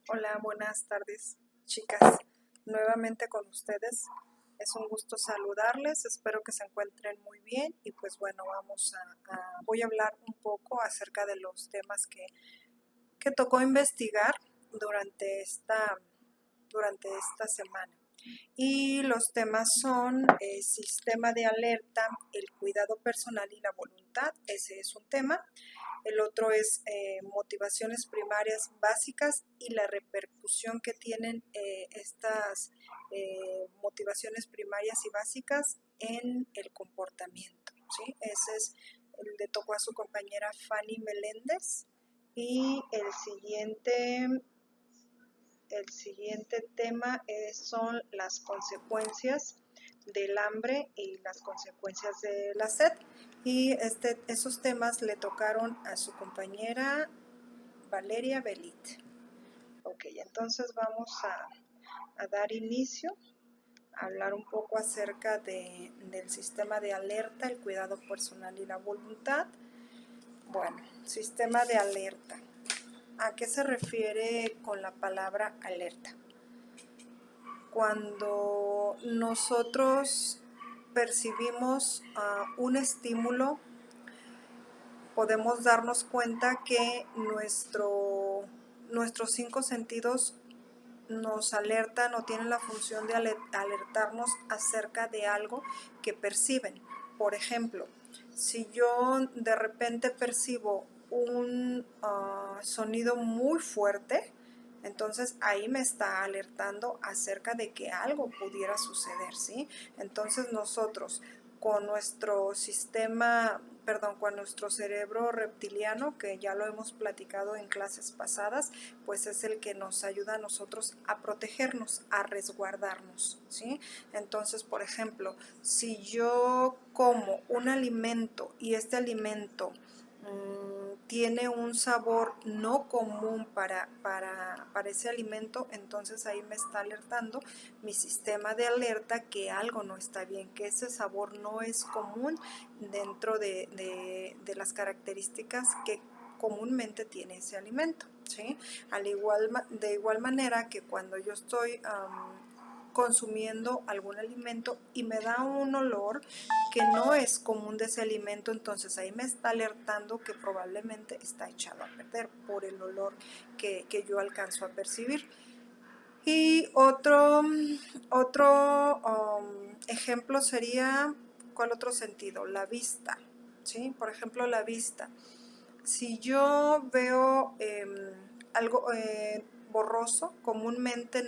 Hola, buenas tardes, chicas. Nuevamente con ustedes. Es un gusto saludarles. Espero que se encuentren muy bien. Y pues bueno, voy a hablar un poco acerca de los temas que tocó investigar durante esta semana. Y los temas son sistema de alerta, el cuidado personal y la voluntad. Ese es un tema. El otro es motivaciones primarias básicas y la repercusión que tienen estas motivaciones primarias y básicas en el comportamiento, ¿sí? Ese es el de tocó a su compañera Fanny Meléndez. Y el siguiente tema son las consecuencias del hambre y las consecuencias de la sed. Y esos temas le tocaron a su compañera Valeria Belit. Ok, entonces vamos a dar inicio, a hablar un poco acerca del sistema de alerta, el cuidado personal y la voluntad. Bueno, sistema de alerta. ¿A qué se refiere con la palabra alerta? Cuando nosotros percibimos un estímulo, podemos darnos cuenta que nuestros 5 sentidos nos alertan o tienen la función de alertarnos acerca de algo que perciben. Por ejemplo, si yo de repente percibo un sonido muy fuerte, entonces ahí me está alertando acerca de que algo pudiera suceder, ¿sí? Entonces nosotros con nuestro con nuestro cerebro reptiliano, que ya lo hemos platicado en clases pasadas, pues es el que nos ayuda a nosotros a protegernos, a resguardarnos, ¿sí? Entonces, por ejemplo, si yo como un alimento y este alimento tiene un sabor no común para ese alimento, entonces ahí me está alertando mi sistema de alerta que algo no está bien, que ese sabor no es común dentro de las características que comúnmente tiene ese alimento, ¿sí? De igual manera que cuando yo estoy consumiendo algún alimento y me da un olor que no es común de ese alimento, entonces ahí me está alertando que probablemente está echado a perder por el olor que yo alcanzo a percibir. Y otro ejemplo sería, ¿cuál otro sentido? La vista, ¿sí? Por ejemplo, la vista. Si yo veo algo borroso, comúnmente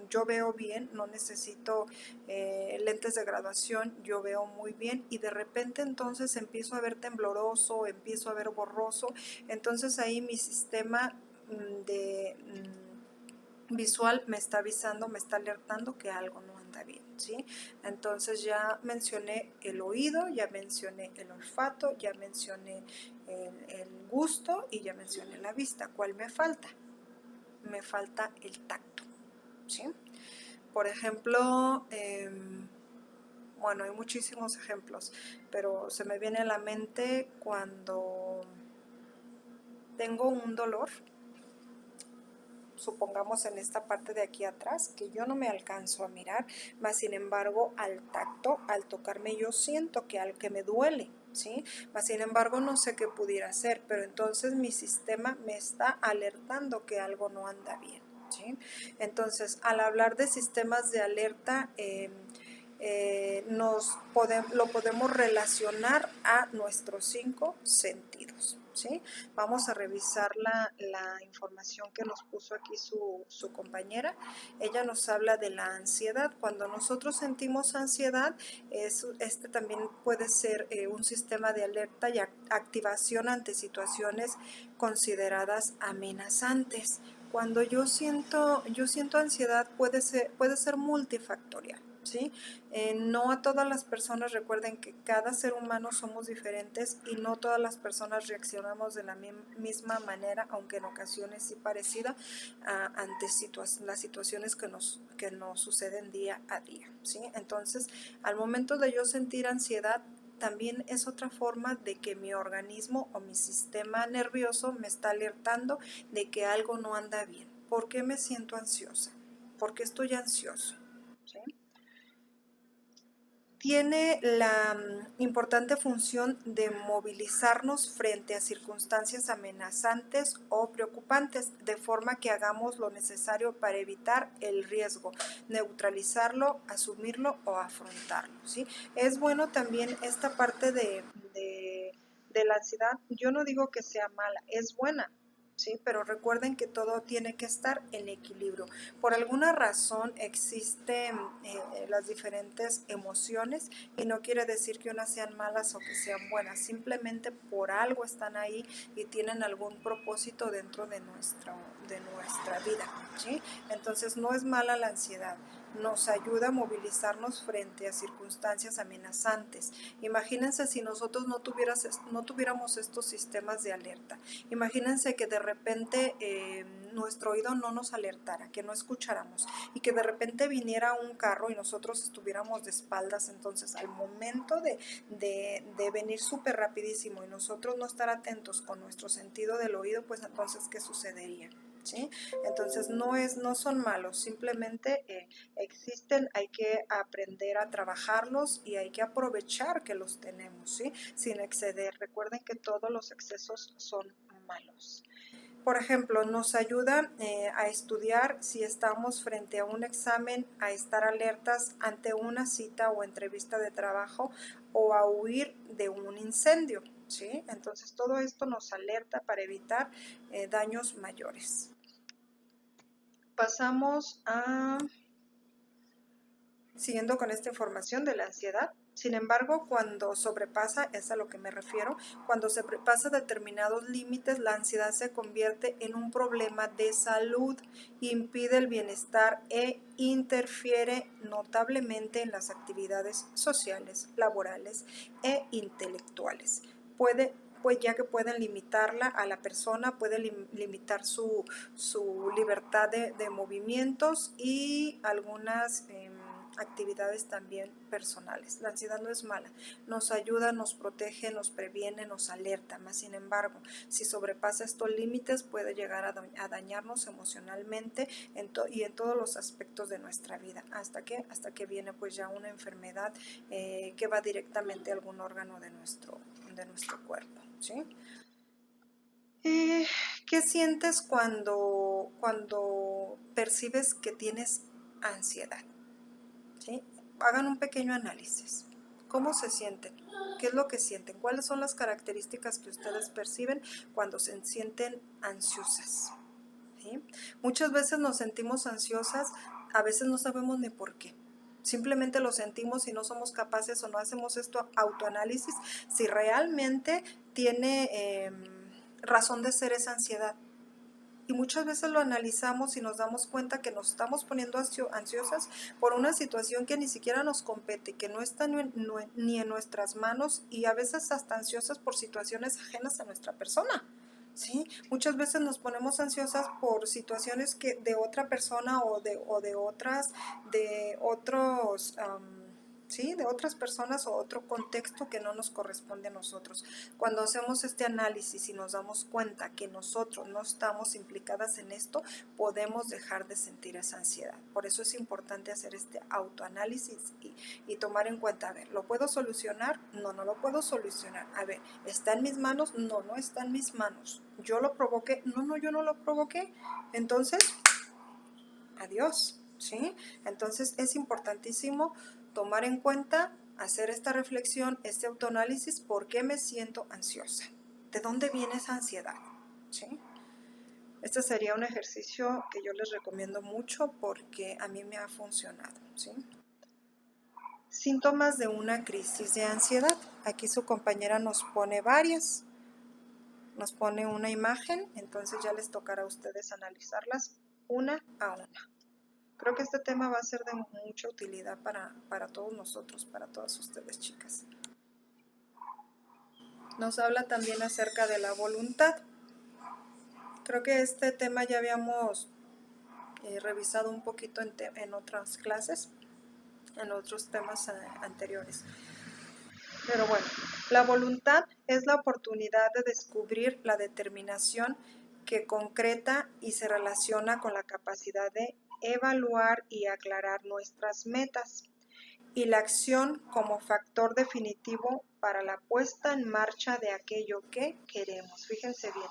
yo veo bien, no necesito lentes de graduación, yo veo muy bien y de repente entonces empiezo a ver tembloroso, empiezo a ver borroso, entonces ahí mi sistema visual me está avisando, me está alertando que algo no anda bien, ¿sí? Entonces ya mencioné el oído, ya mencioné el olfato, ya mencioné el gusto y ya mencioné la vista. ¿Cuál me falta? Me falta el tacto, ¿sí? Por ejemplo, bueno, hay muchísimos ejemplos, pero se me viene a la mente cuando tengo un dolor, supongamos en esta parte de aquí atrás, que yo no me alcanzo a mirar, más sin embargo al tacto, al tocarme yo siento que me duele, ¿sí? Más sin embargo no sé qué pudiera hacer, pero entonces mi sistema me está alertando que algo no anda bien, ¿sí? Entonces al hablar de sistemas de alerta, lo podemos relacionar a nuestros 5 sentidos, ¿sí? Vamos a revisar la información que nos puso aquí su compañera. Ella nos habla de la ansiedad. Cuando nosotros sentimos ansiedad, este también puede ser un sistema de alerta y activación ante situaciones consideradas amenazantes. Cuando yo siento ansiedad, puede ser multifactorial, ¿sí? No a todas las personas, recuerden que cada ser humano somos diferentes y no todas las personas reaccionamos de la misma manera, aunque en ocasiones sí parecida, ante las situaciones que nos suceden día a día, ¿sí? Entonces, al momento de yo sentir ansiedad, también es otra forma de que mi organismo o mi sistema nervioso me está alertando de que algo no anda bien. ¿Por qué me siento ansiosa? ¿Por qué estoy ansioso? ¿Sí? Tiene la importante función de movilizarnos frente a circunstancias amenazantes o preocupantes, de forma que hagamos lo necesario para evitar el riesgo, neutralizarlo, asumirlo o afrontarlo, ¿sí? Es bueno también esta parte de la ansiedad. Yo no digo que sea mala, es buena. Sí, pero recuerden que todo tiene que estar en equilibrio. Por alguna razón existen las diferentes emociones y no quiere decir que unas sean malas o que sean buenas, simplemente por algo están ahí y tienen algún propósito dentro de nuestra vida, ¿sí? Entonces no es mala la ansiedad, nos ayuda a movilizarnos frente a circunstancias amenazantes. Imagínense si nosotros no tuviéramos estos sistemas de alerta. Imagínense que de repente nuestro oído no nos alertara, que no escucháramos y que de repente viniera un carro y nosotros estuviéramos de espaldas. Entonces al momento de venir súper rapidísimo y nosotros no estar atentos con nuestro sentido del oído, pues entonces ¿qué sucedería? ¿Sí? Entonces no son malos, simplemente existen, hay que aprender a trabajarlos y hay que aprovechar que los tenemos, ¿sí? Sin exceder. Recuerden que todos los excesos son malos. Por ejemplo, nos ayuda a estudiar si estamos frente a un examen, a estar alertas ante una cita o entrevista de trabajo o a huir de un incendio, ¿sí? Entonces todo esto nos alerta para evitar daños mayores. Pasamos a, siguiendo con esta información de la ansiedad. Sin embargo, cuando sobrepasa, es a lo que me refiero, cuando se sobrepasa determinados límites, la ansiedad se convierte en un problema de salud, impide el bienestar e interfiere notablemente en las actividades sociales, laborales e intelectuales. Pues ya que pueden limitarla a la persona, puede limitar su libertad de movimientos y algunas actividades también personales. La ansiedad no es mala, nos ayuda, nos protege, nos previene, nos alerta, más sin embargo, si sobrepasa estos límites puede llegar a dañarnos emocionalmente y en todos los aspectos de nuestra vida, hasta que viene pues ya una enfermedad que va directamente a algún órgano de nuestro cuerpo, ¿sí? ¿Qué sientes cuando percibes que tienes ansiedad? ¿Sí? Hagan un pequeño análisis. ¿Cómo se sienten? ¿Qué es lo que sienten? ¿Cuáles son las características que ustedes perciben cuando se sienten ansiosas? ¿Sí? Muchas veces nos sentimos ansiosas, a veces no sabemos ni por qué. Simplemente lo sentimos y no somos capaces o no hacemos esto autoanálisis si realmente tiene razón de ser esa ansiedad. Y muchas veces lo analizamos y nos damos cuenta que nos estamos poniendo ansiosas por una situación que ni siquiera nos compete, que no está ni en nuestras manos y a veces hasta ansiosas por situaciones ajenas a nuestra persona. ¿Sí? Muchas veces nos ponemos ansiosas por situaciones de otra persona o de otros... ¿sí? De otras personas o otro contexto que no nos corresponde a nosotros. Cuando hacemos este análisis y nos damos cuenta que nosotros no estamos implicadas en esto, podemos dejar de sentir esa ansiedad. Por eso es importante hacer este autoanálisis y tomar en cuenta, a ver, ¿lo puedo solucionar? No, no lo puedo solucionar. A ver, ¿está en mis manos? No, no está en mis manos. ¿Yo lo provoqué? No, no, yo no lo provoqué. Entonces, adiós, ¿sí? Entonces es importantísimo tomar en cuenta, hacer esta reflexión, este autoanálisis, ¿por qué me siento ansiosa? ¿De dónde viene esa ansiedad? ¿Sí? Este sería un ejercicio que yo les recomiendo mucho porque a mí me ha funcionado, ¿sí? Síntomas de una crisis de ansiedad. Aquí su compañera nos pone varias, nos pone una imagen, entonces ya les tocará a ustedes analizarlas una a una. Creo que este tema va a ser de mucha utilidad para todos nosotros, para todas ustedes, chicas. Nos habla también acerca de la voluntad. Creo que este tema ya habíamos revisado un poquito en otras clases, en otros temas anteriores. Pero bueno, la voluntad es la oportunidad de descubrir la determinación que concreta y se relaciona con la capacidad de evaluar y aclarar nuestras metas, y la acción como factor definitivo para la puesta en marcha de aquello que queremos. Fíjense bien,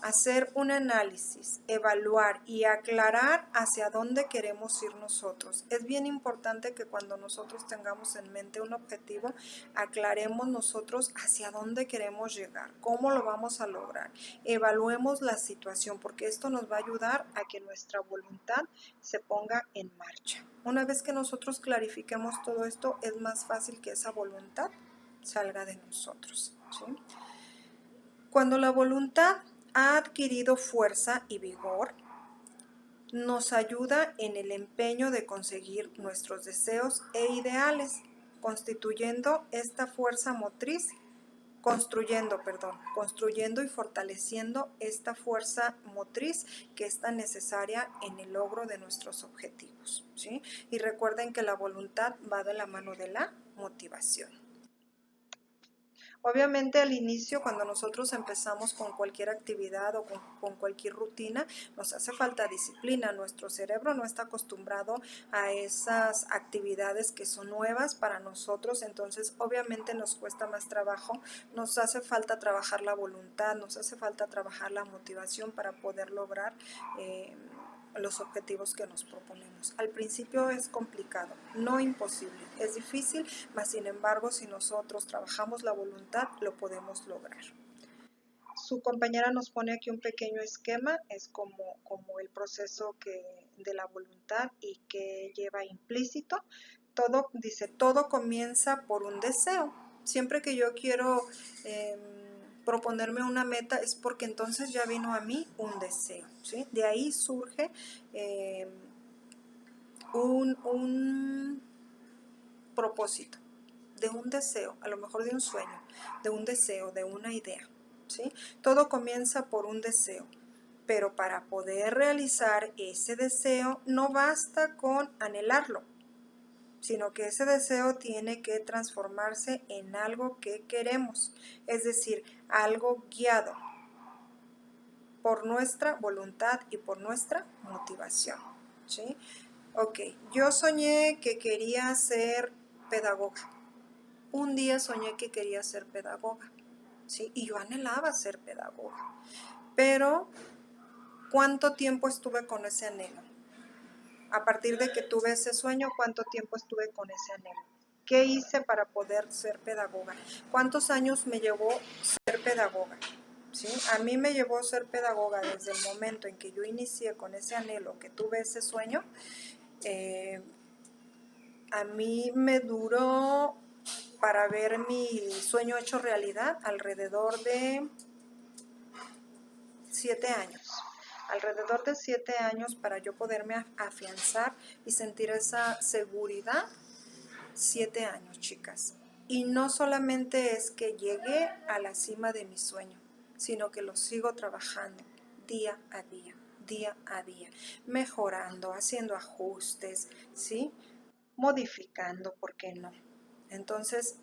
hacer un análisis, evaluar y aclarar hacia dónde queremos ir nosotros. Es bien importante que cuando nosotros tengamos en mente un objetivo, aclaremos nosotros hacia dónde queremos llegar, cómo lo vamos a lograr. Evaluemos la situación, porque esto nos va a ayudar a que nuestra voluntad se ponga en marcha. Una vez que nosotros clarifiquemos todo esto, es más fácil que esa voluntad salga de nosotros, ¿sí? Cuando la voluntad ha adquirido fuerza y vigor, nos ayuda en el empeño de conseguir nuestros deseos e ideales, constituyendo esta fuerza motriz, construyendo y fortaleciendo esta fuerza motriz que es tan necesaria en el logro de nuestros objetivos, ¿sí? Y recuerden que la voluntad va de la mano de la motivación. Obviamente al inicio, cuando nosotros empezamos con cualquier actividad o con cualquier rutina, nos hace falta disciplina. Nuestro cerebro no está acostumbrado a esas actividades que son nuevas para nosotros, entonces obviamente nos cuesta más trabajo, nos hace falta trabajar la voluntad, nos hace falta trabajar la motivación para poder lograr los objetivos que nos proponemos. Al principio es complicado, no imposible, es difícil, mas sin embargo, si nosotros trabajamos la voluntad, lo podemos lograr. Su compañera nos pone aquí un pequeño esquema, es como el proceso de la voluntad y que lleva implícito. Todo, dice, todo comienza por un deseo. Siempre que yo quiero proponerme una meta es porque entonces ya vino a mí un deseo, ¿sí? De ahí surge un propósito, de un deseo, a lo mejor de un sueño, de un deseo, de una idea, ¿sí? Todo comienza por un deseo, pero para poder realizar ese deseo no basta con anhelarlo, sino que ese deseo tiene que transformarse en algo que queremos, es decir, algo guiado por nuestra voluntad y por nuestra motivación, ¿sí? Ok, yo soñé que quería ser pedagoga. Un día soñé que quería ser pedagoga, ¿sí? Y yo anhelaba ser pedagoga. Pero, ¿cuánto tiempo estuve con ese anhelo? A partir de que tuve ese sueño, ¿cuánto tiempo estuve con ese anhelo? ¿Qué hice para poder ser pedagoga? ¿Cuántos años me llevó ser pedagoga? ¿Sí? A mí me llevó ser pedagoga desde el momento en que yo inicié con ese anhelo, que tuve ese sueño. A mí me duró para ver mi sueño hecho realidad alrededor de 7 años. Alrededor de 7 años para yo poderme afianzar y sentir esa seguridad. 7 años, chicas. Y no solamente es que llegué a la cima de mi sueño, sino que lo sigo trabajando día a día, día a día, mejorando, haciendo ajustes, ¿sí? Modificando, ¿por qué no? Entonces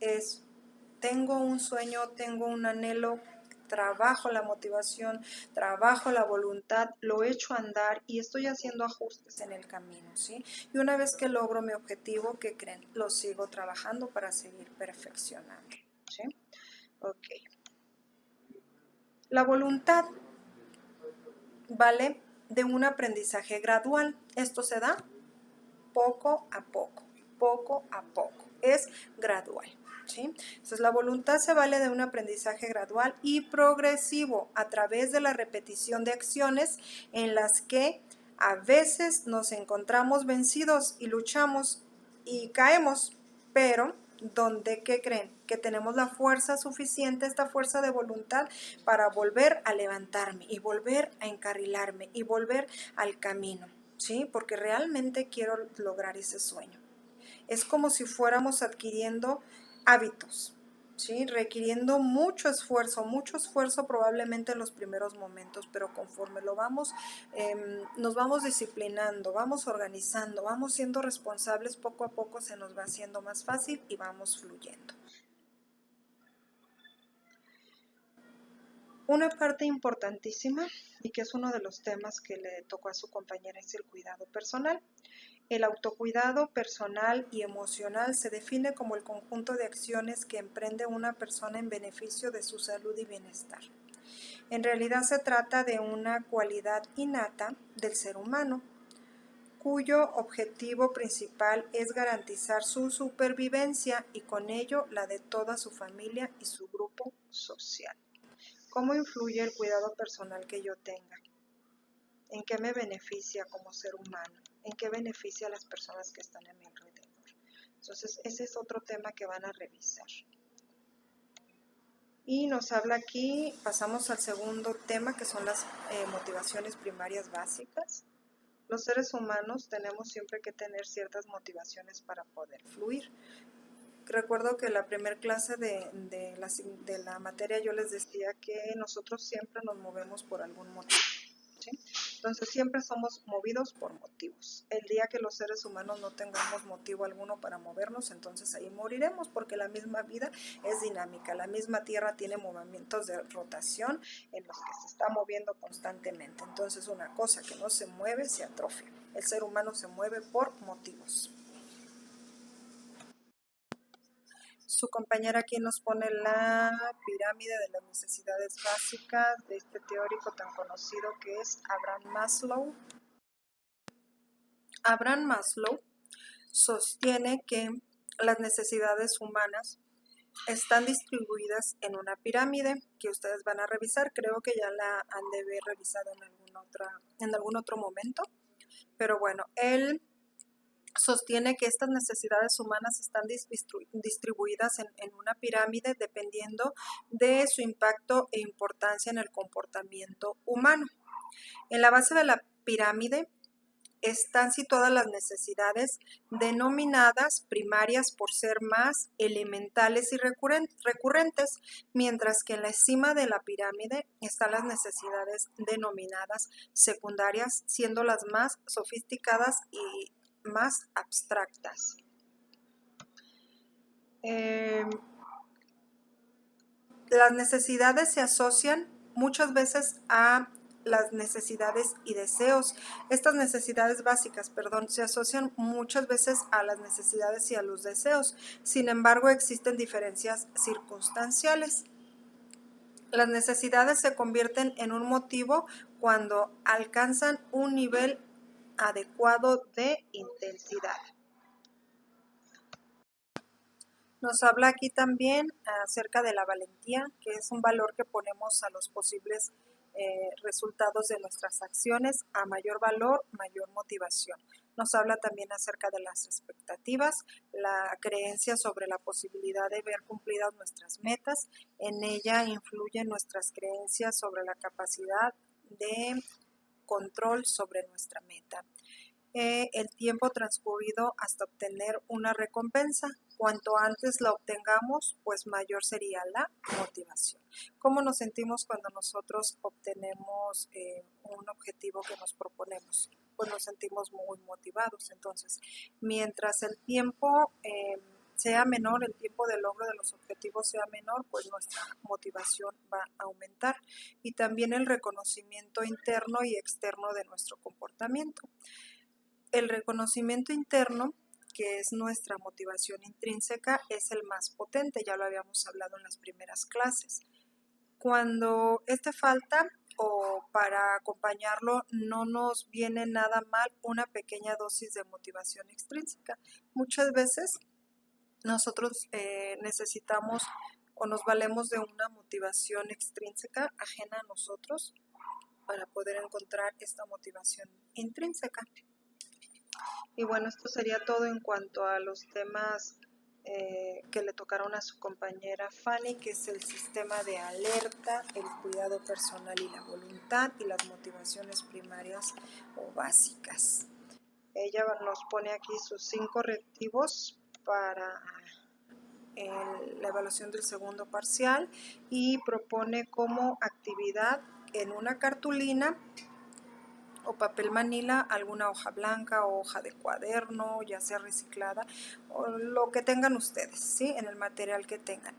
tengo un sueño, tengo un anhelo, trabajo la motivación, trabajo la voluntad, lo echo a andar y estoy haciendo ajustes en el camino, ¿sí? Y una vez que logro mi objetivo, ¿qué creen? Lo sigo trabajando para seguir perfeccionando, ¿sí? Ok. La voluntad vale de un aprendizaje gradual. Esto se da poco a poco, poco a poco. Es gradual, ¿sí? Entonces la voluntad se vale de un aprendizaje gradual y progresivo a través de la repetición de acciones en las que a veces nos encontramos vencidos y luchamos y caemos, pero donde, ¿qué creen? Que tenemos la fuerza suficiente, esta fuerza de voluntad para volver a levantarme y volver a encarrilarme y volver al camino, ¿sí? Porque realmente quiero lograr ese sueño. Es como si fuéramos adquiriendo hábitos, ¿sí? Requiriendo mucho esfuerzo probablemente en los primeros momentos, pero conforme lo vamos, nos vamos disciplinando, vamos organizando, vamos siendo responsables, poco a poco se nos va haciendo más fácil y vamos fluyendo. Una parte importantísima y que es uno de los temas que le tocó a su compañera es el cuidado personal. El autocuidado personal y emocional se define como el conjunto de acciones que emprende una persona en beneficio de su salud y bienestar. En realidad se trata de una cualidad innata del ser humano, cuyo objetivo principal es garantizar su supervivencia y con ello la de toda su familia y su grupo social. ¿Cómo influye el cuidado personal que yo tenga? ¿En qué me beneficia como ser humano? ¿En qué beneficia a las personas que están a mi alrededor? Entonces, ese es otro tema que van a revisar. Y nos habla aquí, pasamos al segundo tema, que son las motivaciones primarias básicas. Los seres humanos tenemos siempre que tener ciertas motivaciones para poder fluir. Recuerdo que la primera clase de la materia yo les decía que nosotros siempre nos movemos por algún motivo, ¿sí? Entonces siempre somos movidos por motivos. El día que los seres humanos no tengamos motivo alguno para movernos, entonces ahí moriremos, porque la misma vida es dinámica. La misma Tierra tiene movimientos de rotación en los que se está moviendo constantemente. Entonces una cosa que no se mueve se atrofia. El ser humano se mueve por motivos. Su compañera aquí nos pone la pirámide de las necesidades básicas de este teórico tan conocido que es Abraham Maslow. Abraham Maslow sostiene que las necesidades humanas están distribuidas en una pirámide que ustedes van a revisar. Creo que ya la han de haber revisado en algún otro momento. Pero bueno, él sostiene que estas necesidades humanas están distribuidas en una pirámide dependiendo de su impacto e importancia en el comportamiento humano. En la base de la pirámide están situadas las necesidades denominadas primarias por ser más elementales y recurrentes, mientras que en la cima de la pirámide están las necesidades denominadas secundarias, siendo las más sofisticadas y más abstractas. Las necesidades se asocian muchas veces a las necesidades y deseos. Estas necesidades básicas, se asocian muchas veces a las necesidades y a los deseos. Sin embargo, existen diferencias circunstanciales. Las necesidades se convierten en un motivo cuando alcanzan un nivel adecuado de intensidad. Nos habla aquí también acerca de la valentía, que es un valor que ponemos a los posibles resultados de nuestras acciones. A mayor valor, mayor motivación. Nos habla también acerca de las expectativas, la creencia sobre la posibilidad de ver cumplidas nuestras metas. En ella influyen nuestras creencias sobre la capacidad de control sobre nuestra meta. El tiempo transcurrido hasta obtener una recompensa. Cuanto antes la obtengamos, pues mayor sería la motivación. ¿Cómo nos sentimos cuando nosotros obtenemos un objetivo que nos proponemos? Pues nos sentimos muy motivados. Entonces, mientras el tiempo sea menor, el tiempo de logro de los objetivos sea menor, pues nuestra motivación va a aumentar. Y también el reconocimiento interno y externo de nuestro comportamiento. El reconocimiento interno, que es nuestra motivación intrínseca, es el más potente, ya lo habíamos hablado en las primeras clases. Cuando este falta o para acompañarlo no nos viene nada mal una pequeña dosis de motivación extrínseca. Muchas veces nosotros necesitamos o nos valemos de una motivación extrínseca ajena a nosotros para poder encontrar esta motivación intrínseca. Y bueno, esto sería todo en cuanto a los temas que le tocaron a su compañera Fanny, que es el sistema de alerta, el cuidado personal y la voluntad y las motivaciones primarias o básicas. Ella nos pone aquí sus 5 reactivos para la evaluación del segundo parcial y propone como actividad en una cartulina o papel manila, alguna hoja blanca o hoja de cuaderno, ya sea reciclada, o lo que tengan ustedes, ¿sí? En el material que tengan.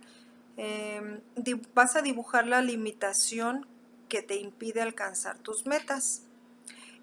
Vas a dibujar la limitación que te impide alcanzar tus metas.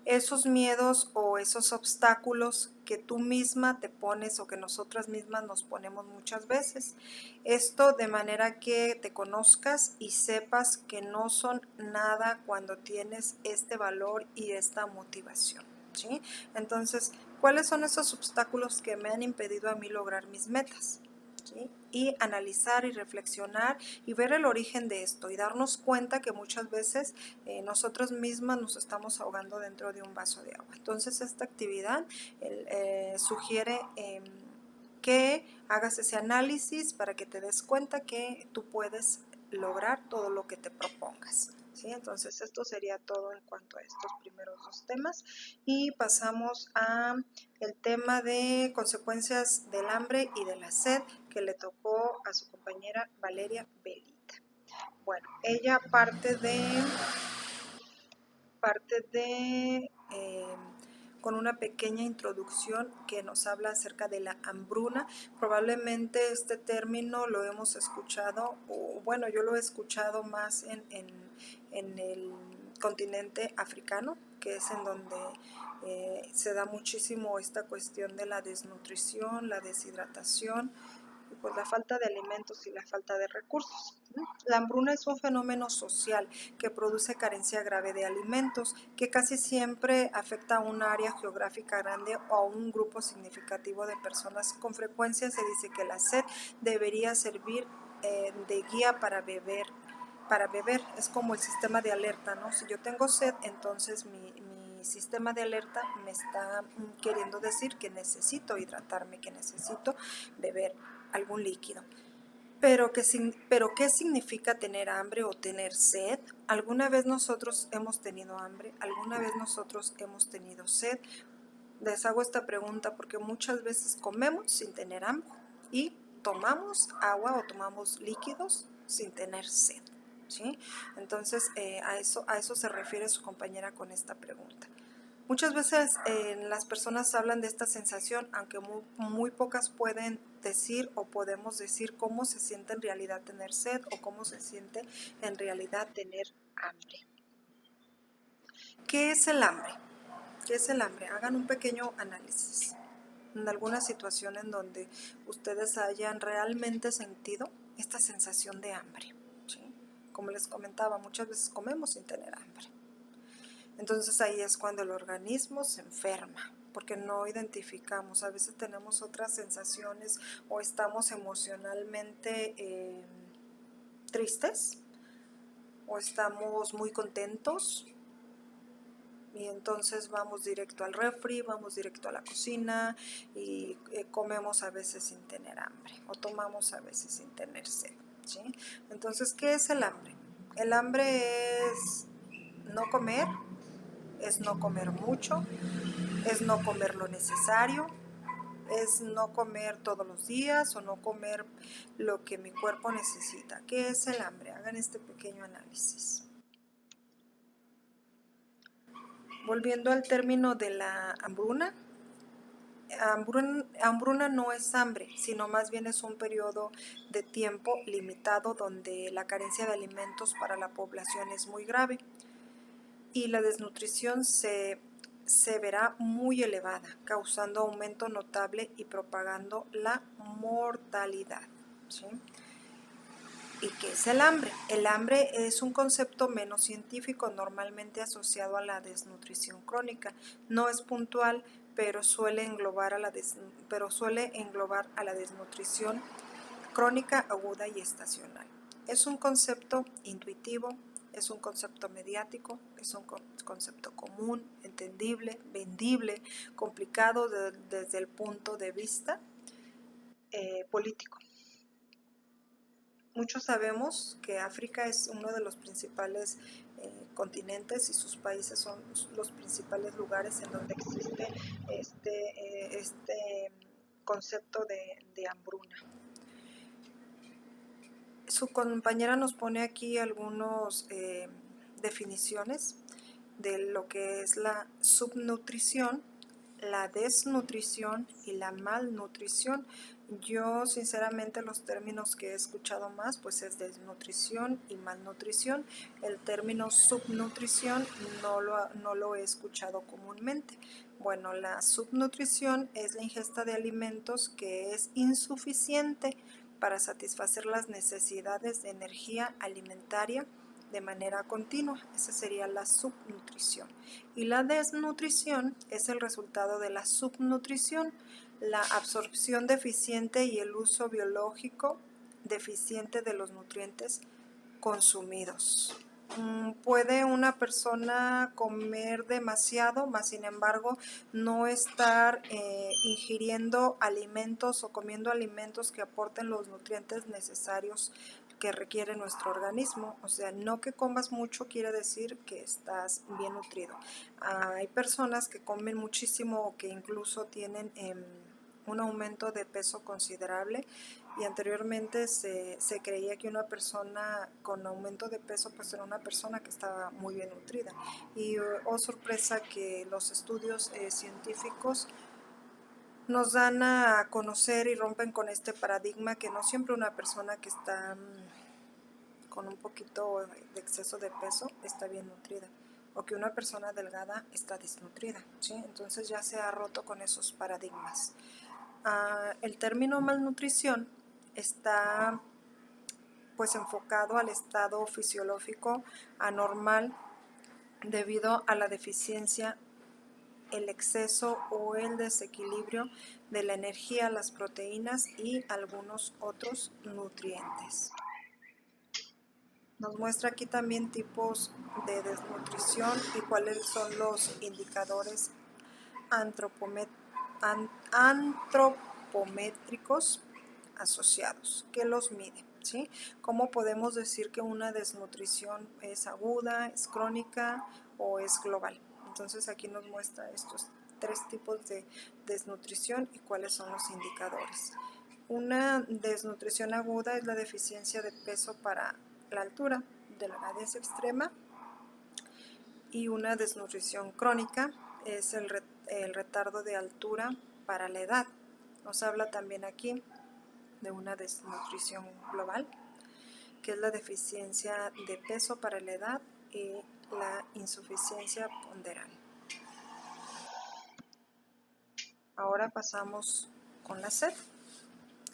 Esos miedos o esos obstáculos que tú misma te pones o que nosotras mismas nos ponemos muchas veces. Esto de manera que te conozcas y sepas que no son nada cuando tienes este valor y esta motivación, ¿sí? Entonces, ¿cuáles son esos obstáculos que me han impedido a mí lograr mis metas? ¿Sí? Y analizar y reflexionar y ver el origen de esto y darnos cuenta que muchas veces nosotros mismas nos estamos ahogando dentro de un vaso de agua. Entonces esta actividad sugiere que hagas ese análisis para que te des cuenta que tú puedes lograr todo lo que te propongas. ¿Sí? Entonces esto sería todo en cuanto a estos primeros dos temas y pasamos a el tema de consecuencias del hambre y de la sed que le tocó a su compañera Valeria Belita. Bueno, ella con una pequeña introducción que nos habla acerca de la hambruna. Probablemente este término lo hemos escuchado, o bueno, yo lo he escuchado más en el continente africano, que es en donde se da muchísimo esta cuestión de la desnutrición, la deshidratación, pues la falta de alimentos y la falta de recursos. La hambruna es un fenómeno social que produce carencia grave de alimentos, que casi siempre afecta a un área geográfica grande o a un grupo significativo de personas. Con frecuencia se dice que la sed debería servir de guía para beber. Es como el sistema de alerta, ¿no? Si yo tengo sed, entonces mi sistema de alerta me está queriendo decir que necesito hidratarme, que necesito beber algún líquido. Pero ¿qué significa tener hambre o tener sed? ¿Alguna vez nosotros hemos tenido hambre? ¿Alguna vez nosotros hemos tenido sed? Les hago esta pregunta porque muchas veces comemos sin tener hambre y tomamos agua o tomamos líquidos sin tener sed, ¿sí? Entonces a eso se refiere su compañera con esta pregunta. Muchas veces las personas hablan de esta sensación, aunque muy pocas pueden decir o podemos decir cómo se siente en realidad tener sed o cómo se siente en realidad tener hambre. ¿Qué es el hambre? ¿Qué es el hambre? Hagan un pequeño análisis en alguna situación en donde ustedes hayan realmente sentido esta sensación de hambre, ¿sí? Como les comentaba, muchas veces comemos sin tener hambre. Entonces ahí es cuando el organismo se enferma, porque no identificamos. A veces tenemos otras sensaciones o estamos emocionalmente tristes o estamos muy contentos y entonces vamos directo al refri, vamos directo a la cocina y comemos a veces sin tener hambre o tomamos a veces sin tener sed, ¿sí? Entonces, ¿qué es el hambre? El hambre es no comer, es no comer mucho, es no comer lo necesario, es no comer todos los días o no comer lo que mi cuerpo necesita. ¿Qué es el hambre? Hagan este pequeño análisis. Volviendo al término de la hambruna, hambruna no es hambre, sino más bien es un periodo de tiempo limitado donde la carencia de alimentos para la población es muy grave y la desnutrición se verá muy elevada, causando aumento notable y propagando la mortalidad, ¿sí? ¿Y qué es el hambre? El hambre es un concepto menos científico normalmente asociado a la desnutrición crónica. No es puntual, pero suele englobar a la desnutrición crónica, aguda y estacional. Es un concepto intuitivo, es un concepto mediático, es un concepto común, entendible, vendible, complicado desde el punto de vista político. Muchos sabemos que África es uno de los principales continentes y sus países son los principales lugares en donde existe este concepto de hambruna. Su compañera nos pone aquí algunas definiciones de lo que es la subnutrición la desnutrición y la malnutrición. Yo sinceramente los términos que he escuchado más pues es desnutrición y malnutrición. El término subnutrición no lo he escuchado comúnmente. Bueno, la subnutrición es la ingesta de alimentos que es insuficiente para satisfacer las necesidades de energía alimentaria de manera continua. Esa sería la subnutrición. Y la desnutrición es el resultado de la subnutrición, la absorción deficiente y el uso biológico deficiente de los nutrientes consumidos. Puede una persona comer demasiado, mas sin embargo no estar ingiriendo alimentos o comiendo alimentos que aporten los nutrientes necesarios que requiere nuestro organismo. O sea, no que comas mucho quiere decir que estás bien nutrido. Hay personas que comen muchísimo o que incluso tienen un aumento de peso considerable, y anteriormente se creía que una persona con aumento de peso pues era una persona que estaba muy bien nutrida, y oh sorpresa que los estudios científicos nos dan a conocer y rompen con este paradigma que no siempre una persona que está con un poquito de exceso de peso está bien nutrida, o que una persona delgada está desnutrida, ¿sí? Entonces ya se ha roto con esos paradigmas. El término malnutrición está pues enfocado al estado fisiológico anormal debido a la deficiencia, el exceso o el desequilibrio de la energía, las proteínas y algunos otros nutrientes. Nos muestra aquí también tipos de desnutrición y cuáles son los indicadores antropométricos asociados, que los mide, ¿sí? ¿Cómo podemos decir que una desnutrición es aguda, es crónica o es global? Entonces aquí nos muestra estos tres tipos de desnutrición y cuáles son los indicadores. Una desnutrición aguda es la deficiencia de peso para la altura, delgadez extrema, y una desnutrición crónica es el retardo de altura para la edad. Nos habla también aquí de una desnutrición global, que es la deficiencia de peso para la edad y la insuficiencia ponderal. Ahora pasamos con la sed.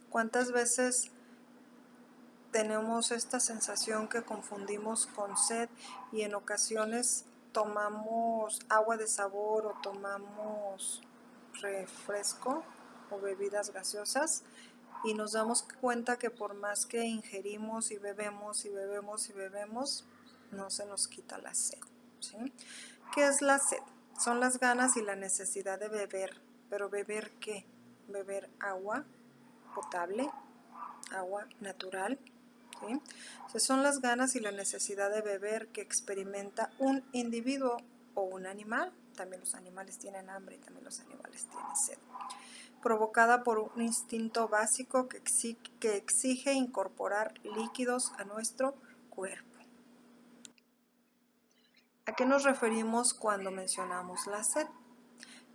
¿Cuántas veces tenemos esta sensación que confundimos con sed y en ocasiones tomamos agua de sabor o tomamos refresco o bebidas gaseosas y nos damos cuenta que por más que ingerimos y bebemos y bebemos y bebemos, no se nos quita la sed, ¿sí? ¿Qué es la sed? Son las ganas y la necesidad de beber. ¿Pero beber qué? Beber agua potable, agua natural, ¿sí? O sea, son las ganas y la necesidad de beber que experimenta un individuo o un animal. También los animales tienen hambre y también los animales tienen sed, provocada por un instinto básico que exige incorporar líquidos a nuestro cuerpo. ¿A qué nos referimos cuando mencionamos la sed?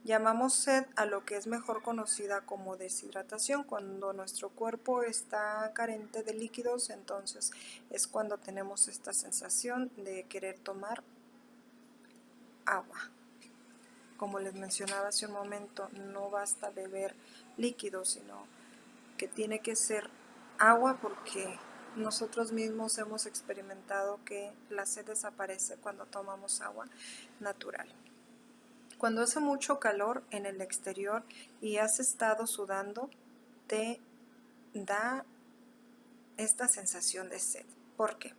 Llamamos sed a lo que es mejor conocida como deshidratación. Cuando nuestro cuerpo está carente de líquidos, entonces es cuando tenemos esta sensación de querer tomar agua. Como les mencionaba hace un momento, no basta beber líquidos, sino que tiene que ser agua, porque nosotros mismos hemos experimentado que la sed desaparece cuando tomamos agua natural. Cuando hace mucho calor en el exterior y has estado sudando, te da esta sensación de sed. ¿Por qué?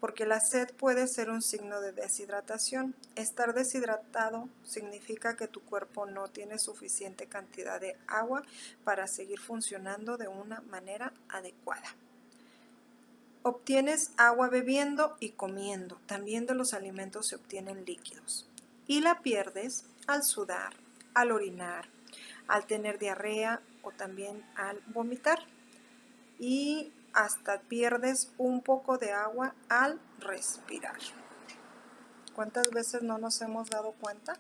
Porque la sed puede ser un signo de deshidratación. Estar deshidratado significa que tu cuerpo no tiene suficiente cantidad de agua para seguir funcionando de una manera adecuada. Obtienes agua bebiendo y comiendo. También de los alimentos se obtienen líquidos. Y la pierdes al sudar, al orinar, al tener diarrea o también al vomitar. Y hasta pierdes un poco de agua al respirar. ¿Cuántas veces no nos hemos dado cuenta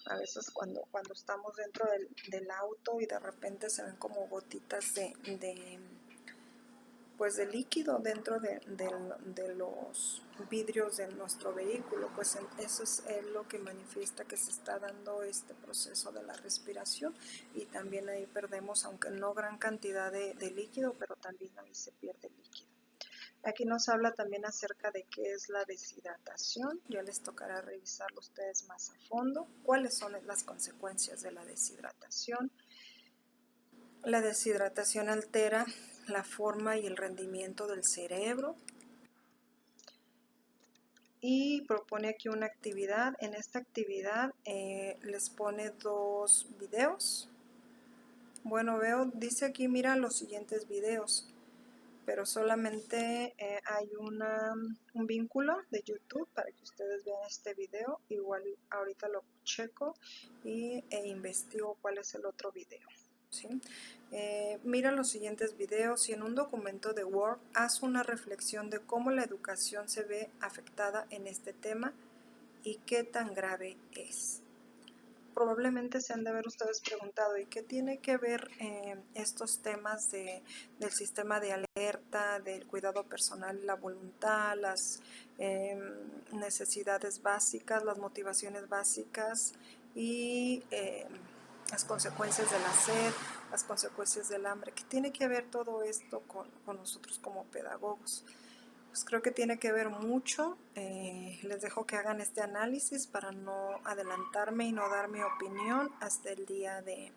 A veces cuando estamos dentro del auto y de repente se ven como gotitas pues de líquido dentro de los vidrios de nuestro vehículo, pues eso es lo que manifiesta que se está dando este proceso de la respiración, y también ahí perdemos, aunque no gran cantidad de líquido, pero también ahí se pierde líquido. Aquí nos habla también acerca de qué es la deshidratación. Ya les tocará revisarlo ustedes más a fondo. ¿Cuáles son las consecuencias de la deshidratación? La deshidratación altera la forma y el rendimiento del cerebro y propone aquí una actividad. En esta actividad les pone 2 videos. Bueno, dice aquí, mira los siguientes videos, pero solamente hay un vínculo de YouTube para que ustedes vean este video. Igual ahorita lo checo e investigo cuál es el otro video. ¿Sí? Mira los siguientes videos y en un documento de Word haz una reflexión de cómo la educación se ve afectada en este tema y qué tan grave es. Probablemente se han de haber ustedes preguntado, ¿y qué tiene que ver estos temas del sistema de alerta, del cuidado personal, la voluntad, las necesidades básicas, las motivaciones básicas y las consecuencias de la sed, las consecuencias del hambre? ¿Qué tiene que ver todo esto con nosotros como pedagogos? Pues creo que tiene que ver mucho. Les dejo que hagan este análisis para no adelantarme y no dar mi opinión hasta el día de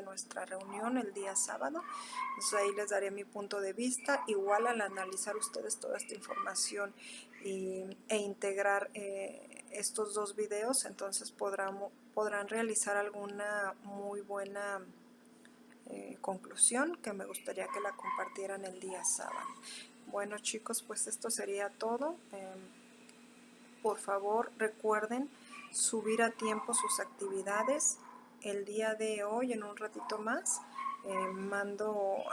nuestra reunión, el día sábado. Entonces ahí les daré mi punto de vista. Igual al analizar ustedes toda esta información e integrar estos 2 videos, entonces podrán realizar alguna muy buena conclusión que me gustaría que la compartieran el día sábado. Bueno chicos, pues esto sería todo. Por favor recuerden subir a tiempo sus actividades. El día de hoy, en un ratito más,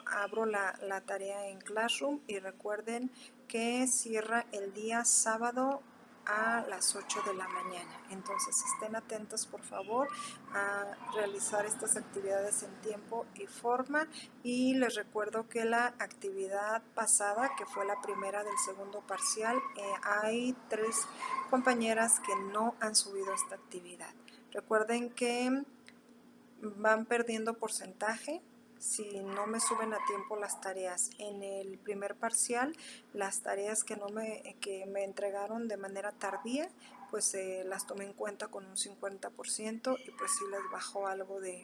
abro la tarea en Classroom, y recuerden que cierra el día sábado a las 8 de la mañana. Entonces estén atentos por favor a realizar estas actividades en tiempo y forma. Y les recuerdo que la actividad pasada, que fue la primera del segundo parcial, hay 3 compañeras que no han subido esta actividad. Recuerden que van perdiendo porcentaje si no me suben a tiempo las tareas. En el primer parcial, las tareas que me entregaron de manera tardía, pues las tomé en cuenta con un 50%, y pues sí les bajó algo de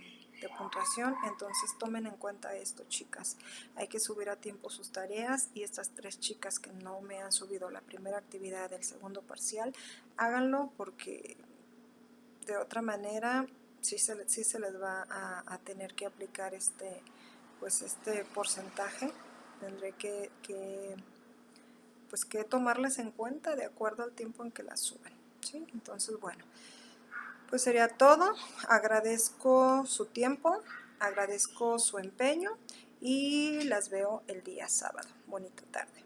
puntuación. Entonces tomen en cuenta esto, chicas. Hay que subir a tiempo sus tareas, y estas 3 chicas que no me han subido la primera actividad del segundo parcial, háganlo, porque de otra manera sí se les va a tener que aplicar este porcentaje. Tendré pues que tomarles en cuenta de acuerdo al tiempo en que las suben, ¿sí? Entonces, bueno, pues sería todo. Agradezco su tiempo, agradezco su empeño, y las veo el día sábado. Bonita tarde.